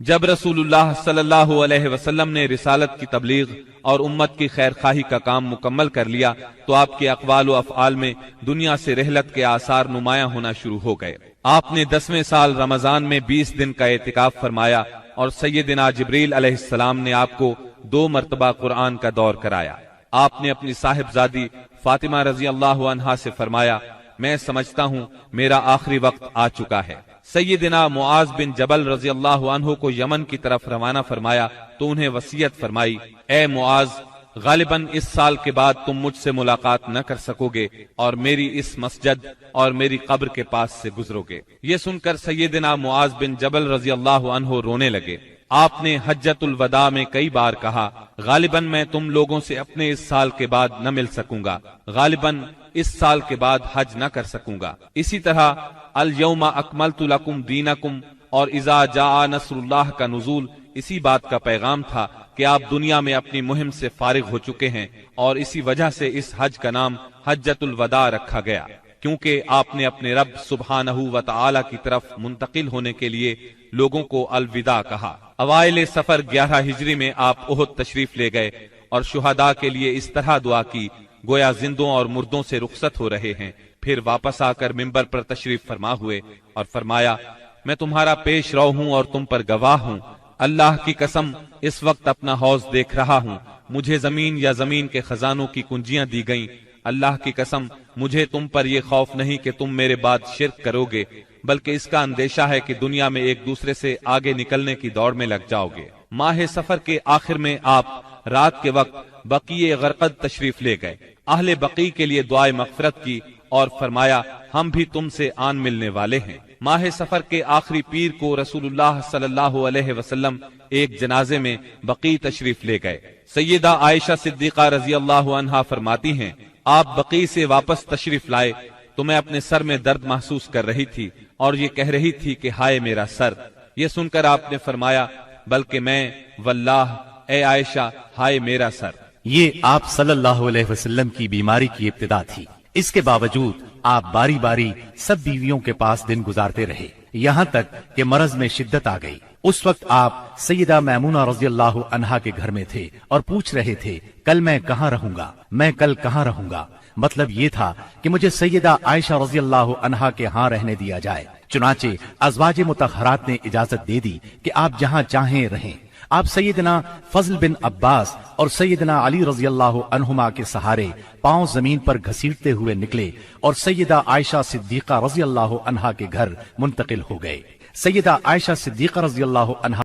جب رسول اللہ صلی اللہ علیہ وسلم نے رسالت کی تبلیغ اور امت کی خیر خواہی کا کام مکمل کر لیا تو آپ کے اقوال و افعال میں دنیا سے رحلت کے آثار نمایاں ہونا شروع ہو گئے۔ آپ نے 10ویں سال رمضان میں 20 دن کا اعتکاف فرمایا اور سیدنا جبریل علیہ السلام نے آپ کو 2 مرتبہ قرآن کا دور کرایا۔ آپ نے اپنی صاحبزادی فاطمہ رضی اللہ عنہا سے فرمایا، میں سمجھتا ہوں میرا آخری وقت آ چکا ہے۔ سیدنا معاذ بن جبل رضی اللہ عنہ کو یمن کی طرف روانہ فرمایا تو انہیں وصیت فرمائی، اے معاذ، غالباً اس سال کے بعد تم مجھ سے ملاقات نہ کر سکو گے اور میری اس مسجد اور میری قبر کے پاس سے گزرو گے۔ یہ سن کر سیدنا معاذ بن جبل رضی اللہ عنہ رونے لگے۔ آپ نے حجۃ الوداع میں کئی بار کہا، غالباً میں تم لوگوں سے اپنے اس سال کے بعد نہ مل سکوں گا، غالباً اس سال کے بعد حج نہ کر سکوں گا۔ اسی طرح الیوم اکملت لکم دینکم اور اذا جاء نصر اللہ کا نزول اسی بات کا پیغام تھا کہ آپ دنیا میں اپنی مہم سے فارغ ہو چکے ہیں، اور اسی وجہ سے اس حج کا نام حجۃ الوداع رکھا گیا، کیونکہ آپ نے اپنے رب سبحانہ و تعالی کی طرف منتقل ہونے کے لیے لوگوں کو الوداع کہا۔ اوائل سفر 11 ہجری میں آپ احد تشریف لے گئے اور شہداء کے لیے اس طرح دعا کی گویا زندوں اور مردوں سے رخصت ہو رہے ہیں۔ پھر واپس آ کر منبر پر تشریف فرما ہوئے اور فرمایا، میں تمہارا پیش رو ہوں اور تم پر گواہ ہوں، اللہ کی قسم اس وقت اپنا حوض دیکھ رہا ہوں، مجھے زمین یا زمین کے خزانوں کی کنجیاں دی گئیں، اللہ کی قسم مجھے تم پر یہ خوف نہیں کہ تم میرے بعد شرک کرو گے، بلکہ اس کا اندیشہ ہے کہ دنیا میں ایک دوسرے سے آگے نکلنے کی دوڑ میں لگ جاؤ گے۔ ماہ سفر کے آخر میں آپ رات کے وقت بقیع غرقد تشریف لے گئے، اہل بقیع کے لیے دعائے مغفرت کی اور فرمایا، ہم بھی تم سے آن ملنے والے ہیں۔ ماہ سفر کے آخری پیر کو رسول اللہ صلی اللہ علیہ وسلم ایک جنازے میں بقیع تشریف لے گئے۔ سیدہ عائشہ صدیقہ رضی اللہ عنہا فرماتی ہیں، آپ بقیع سے واپس تشریف لائے تو میں اپنے سر میں درد محسوس کر رہی تھی اور یہ کہہ رہی تھی کہ ہائے میرا سر۔ یہ سن کر آپ نے فرمایا، بلکہ میں واللہ اے عائشہ ہائے میرا سر۔ یہ آپ صلی اللہ علیہ وسلم کی بیماری کی ابتدا تھی، اس کے باوجود آپ باری باری سب بیویوں کے پاس دن گزارتے رہے، یہاں تک کہ مرض میں شدت آ گئی۔ اس وقت آپ سیدہ میمونہ رضی اللہ عنہا کے گھر میں تھے اور پوچھ رہے تھے، کل میں کہاں رہوں گا، میں کل کہاں رہوں گا؟ مطلب یہ تھا کہ مجھے سیدہ عائشہ رضی اللہ عنہا کے ہاں رہنے دیا جائے۔ چنانچہ ازواج مطہرات نے اجازت دے دی کہ آپ جہاں چاہیں رہیں۔ آپ سیدنا فضل بن عباس اور سیدنا علی رضی اللہ عنہما کے سہارے پاؤں زمین پر گھسیٹتے ہوئے نکلے اور سیدہ عائشہ صدیقہ رضی اللہ عنہا کے گھر منتقل ہو گئے۔ سیدہ عائشہ صدیقہ رضی اللہ عنہا